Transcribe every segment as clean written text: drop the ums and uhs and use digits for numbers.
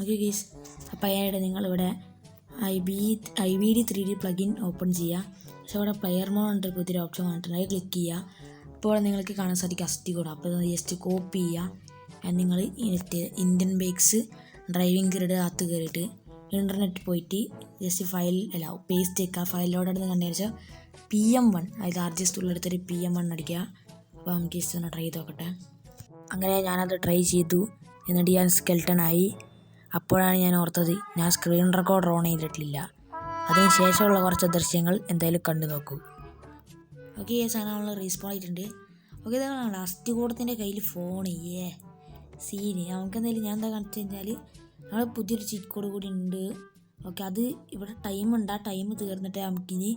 Okay ഗീസ്, അപ്പോൾ അതിനായിട്ട് നിങ്ങളിവിടെ IBD 3D പ്ലഗിൻ ഓപ്പൺ ചെയ്യുക. പക്ഷേ ഇവിടെ പ്ലെയർ മോഡ് ഉണ്ട്, പുതിയൊരു ഓപ്ഷൻ വന്നിട്ടുണ്ട്, അത് ക്ലിക്ക് ചെയ്യുക. അപ്പോൾ നിങ്ങൾക്ക് കാണാൻ സാധിക്കും അസ്ഥി കൂടെ. അപ്പോൾ ജസ്റ്റ് കോപ്പി ചെയ്യുക. നിങ്ങൾ ഇന്ത്യൻ ബൈക്സ് ഡ്രൈവിംഗ് ഗ്രിഡ് അകത്ത് കയറിയിട്ട് ഇൻ്റർനെറ്റ് പോയിട്ട് ജസ്റ്റ് പേസ്റ്റ് ചെയ്യുക. ഫയലിലോടെ അടുത്ത് കണ്ടു വെച്ചാൽ PM1 അതായത് RGS എടുത്തൊരു PM1 അടിക്കുക. അപ്പോൾ നമുക്ക് ജസ്റ്റ് ഒന്ന് ട്രൈ ചെയ്ത് നോക്കട്ടെ. അങ്ങനെ ഞാനത് ട്രൈ ചെയ്തു. എന്നിട്ട് ഞാൻ സ്കെൽട്ടനായി. അപ്പോഴാണ് ഞാൻ ഓർത്തത് ഞാൻ സ്ക്രീൻ റെക്കോർഡർ ഓൺ ചെയ്തിട്ടില്ല. അതിന് ശേഷമുള്ള കുറച്ച് ദൃശ്യങ്ങൾ എന്തായാലും കണ്ടു നോക്കൂ. ഓക്കെ, സാധനം റീസ്പോൺ ആയിട്ടുണ്ട്. ഓക്കെ, ഇതാണ് അസ്ഥികൂടത്തിൻ്റെ കയ്യിൽ ഫോൺ. സീന് നമുക്കെന്തായാലും ഞാൻ എന്താ കാണിച്ചു കഴിഞ്ഞാൽ നമ്മൾ പുതിയൊരു ചീറ്റ് കോഡ് കൂടി ഉണ്ട്. ഓക്കെ, അത് ഇവിടെ ടൈമുണ്ട്. ആ ടൈം തീർന്നിട്ട് നമുക്കിനി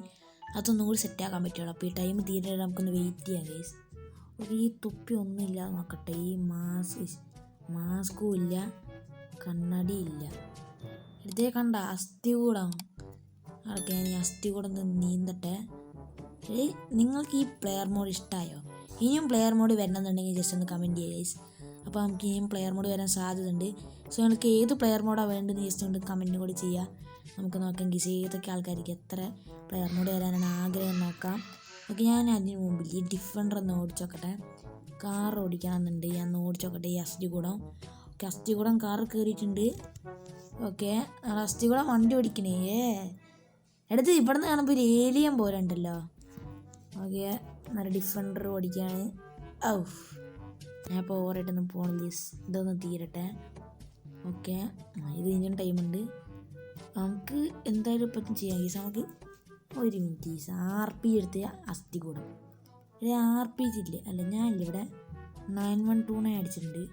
അതൊന്നും കൂടി സെറ്റാക്കാൻ പറ്റുള്ളൂ. അപ്പോൾ ഈ ടൈം തീരെ നമുക്കൊന്ന് വെയിറ്റ് ചെയ്യാം ഗൈസ്. ഓക്കെ, ഈ തൊപ്പി ഒന്നുമില്ല നോക്കട്ടെ. ഈ മാസ്കും ഇല്ല, കണ്ണടിയില്ല. ഇതേ കണ്ട അസ്ഥികൂടം. ഓക്കെ, ഞാൻ ഈ അസ്ഥികൂടം നീന്തട്ടെ. നിങ്ങൾക്ക് ഈ പ്ലെയർ മോഡ് ഇഷ്ടമായോ? ഇനിയും പ്ലെയർ മോഡ് വരണമെന്നുണ്ടെങ്കിൽ ജസ്റ്റ് ഒന്ന് കമൻറ്റ് ചെയ്യുക ഗൈസ്. അപ്പോൾ നമുക്ക് ഇനിയും പ്ലെയർ മോഡ് വരാൻ സാധ്യതയുണ്ട്. സോ നിങ്ങൾക്ക് ഏത് പ്ലെയർ മോഡാണ് വേണ്ടതെന്ന് ജസ്റ്റ് കൊണ്ട് കമൻറ്റ് കൂടി ചെയ്യുക. നമുക്ക് നോക്കാം ഗൈസ് ഏതൊക്കെ ആൾക്കാർക്ക് എത്ര പ്ലെയർ മോഡ് വരാനാണ് ആഗ്രഹം നോക്കാം. ഓക്കെ, ഞാൻ അതിന് മുമ്പിൽ ഈ ഡിഫൻഡർ ഒന്ന് ഓടിച്ചോക്കട്ടെ. കാർ ഓടിക്കണമെന്നുണ്ട്, ഞാൻ ഓടിച്ചോക്കട്ടെ ഈ അസ്ഥികൂടം. ഓക്കെ, അസ്ഥികൂടം കാർ കയറിയിട്ടുണ്ട്. ഓക്കെ, അസ്ഥികൂടം വണ്ടി ഓടിക്കണേ. എടുത്ത് ഇവിടെ നിന്ന് കാണുമ്പോൾ ഒരു ഏലിയൻ പോലെ ഉണ്ടല്ലോ. ഓക്കെ, നല്ല ഡിഫൻഡർ ഓടിക്കുകയാണ്. ഞാൻ ഇപ്പോൾ ഓവറായിട്ടൊന്നും പോകണില്ല, ഇതൊന്ന് തീരട്ടെ. ഓക്കെ, ഇത് ഇഞ്ചിൻ ടൈമുണ്ട്. നമുക്ക് എന്തായാലും ഇപ്പം ചെയ്യാം ഗീസ്. നമുക്ക് ഒരു മിനിറ്റ് ഗീസ്, RP എടുത്ത് അസ്ഥികൂടം. RP ഇല്ലേ? അല്ല, ഞാനില്ല ഇവിടെ 9129 അടിച്ചിട്ടുണ്ട്.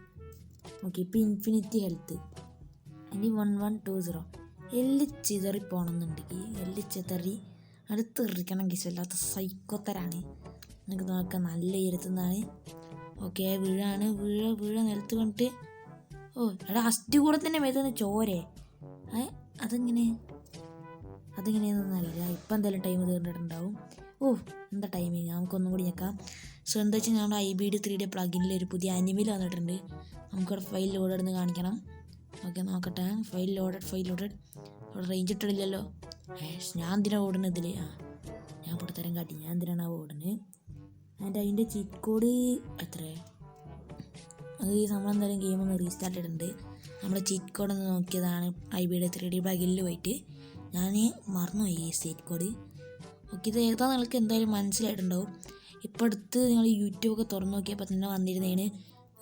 ഓക്കെ, ഇപ്പോൾ ഇൻഫിനിറ്റി ഹെൽത്ത് ഇനി 1120. എല്ല് ചിതറി പോകണമെന്നുണ്ടെങ്കിൽ ചിതറി അടുത്തെറിക്കണം ഗീസ്. വല്ലാത്ത സൈക്കോത്തരാണ്. നമുക്ക് നോക്കാം, നല്ല ഇരുത്തുന്നതാണ്. ഓക്കെ, വീഴാണ്. വീഴ നിലത്ത് കൊണ്ടിട്ട്. എടാ അസ്ഥികൂടത്തിൻ്റെ മേത്തുനിന്ന് ചോരേ. അതെങ്ങനെയാണെന്നൊന്നും അറിയില്ല. ഇപ്പം എന്തായാലും ടൈം തീർന്നിട്ടുണ്ടാവും. എന്താ ടൈമിങ്. നമുക്കൊന്നും കൂടി ഞെക്കാം. സോ എന്താ വെച്ചാൽ നമ്മുടെ IBD 3D പ്ലഗിനിൽ ഒരു പുതിയ അനിമൽ വന്നിട്ടുണ്ട്. നമുക്കവിടെ ഫയൽ ലോഡ് കാണണിക്കണം. ഓക്കെ, നോക്കട്ടെ. File loaded. അവിടെ റേഞ്ച് ഇട്ടില്ലല്ലോ. ഞാൻ എന്തിനാണ് ഓടുന്നത് ഇതിൽ? ഞാൻ പുറത്തരം കാട്ടി. ഞാൻ എന്തിനാണ് ഓടുന്നത്? അതിൻ്റെ ചീറ്റ് കോഡ് എത്ര? അത് നമ്മളെന്തായാലും ഗെയിം ഒന്ന് റീസ്റ്റാർട്ട് ചെയ്തിട്ടുണ്ട്. നമ്മൾ ചീറ്റ് കോഡ് ഒന്ന് നോക്കിയതാണ് IBD 3D പ്ലഗിനിൽ പോയിട്ട്. ഞാൻ മറന്നുപോയി ഈ ചീറ്റ് കോഡ്. ഓക്കെ, ഇത് ഏതാ നിങ്ങൾക്ക് എന്തായാലും മനസ്സിലായിട്ടുണ്ടാവും. ഇപ്പോൾ അടുത്ത് നിങ്ങൾ യൂട്യൂബൊക്കെ തുറന്നു നോക്കിയപ്പോൾ തന്നെ വന്നിരുന്നതിന്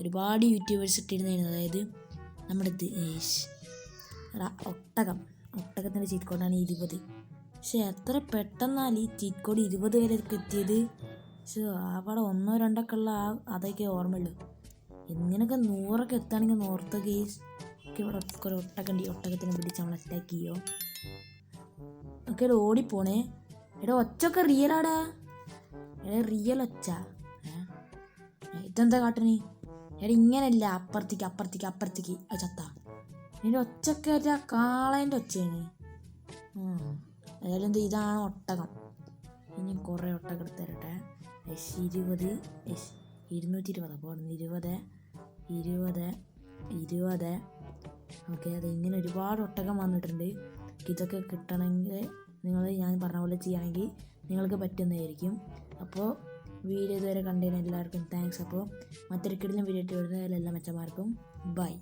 ഒരുപാട് യൂട്യൂബേഴ്സ് ഇട്ടിരുന്നതിന്. അതായത് നമ്മുടെ ഒട്ടകത്തിൻ്റെ ചീറ്റ് കോഡാണ് 20. പക്ഷെ എത്ര പെട്ടെന്നാൽ ഈ ചീറ്റ് കോഡ് 20 വരെയൊക്കെ എത്തിയത്. പക്ഷേ അവിടെ 1-2 ഉള്ള അതൊക്കെ ഓർമ്മയുള്ളൂ. ഇങ്ങനെയൊക്കെ 100 എത്തുകയാണെങ്കിൽ ഓർത്ത കേസ്. ഒക്കെ ഇവിടെ ഒരു ഒട്ടകത്തിനെ പിടിച്ച് നമ്മൾ അറ്റാക്ക് ചെയ്യോ. ഒക്കെ ഓടിപ്പോണേ. ഒച്ചൊക്കെ റിയലാടാ. റിയൽ ഒച്ച. ഇതെന്താ കാട്ടണി? ഇങ്ങനല്ല, അപ്പുറത്തേക്ക് ചത്ത. ഇതിൻ്റെ ഒച്ചൊക്കെ കാളേൻ്റെ ഒച്ചയാണ്. ഏതായാലും ഇതാണ് ഒട്ടകം. ഇനി കുറേ ഒട്ടകം എടുത്ത് തരട്ടെ. 20 220. അപ്പോൾ 20. ഓക്കെ, അത് ഇങ്ങനെ ഒരുപാട് ഒട്ടകം വന്നിട്ടുണ്ട്. ഇതൊക്കെ കിട്ടണമെങ്കിൽ ഞാൻ പറഞ്ഞ പോലെ ചെയ്യുകയാണെങ്കിൽ നിങ്ങൾക്ക് പറ്റുന്നതായിരിക്കും. അപ്പോൾ വീഡിയോ ഇതുവരെ കണ്ടതിന് എല്ലാവർക്കും താങ്ക്സ്. അപ്പോൾ മറ്റൊരു കിടിലൻ വീഡിയോ ഇട്ട് വരുന്നതിലെല്ലാം മെച്ചമാർക്കും ബൈ.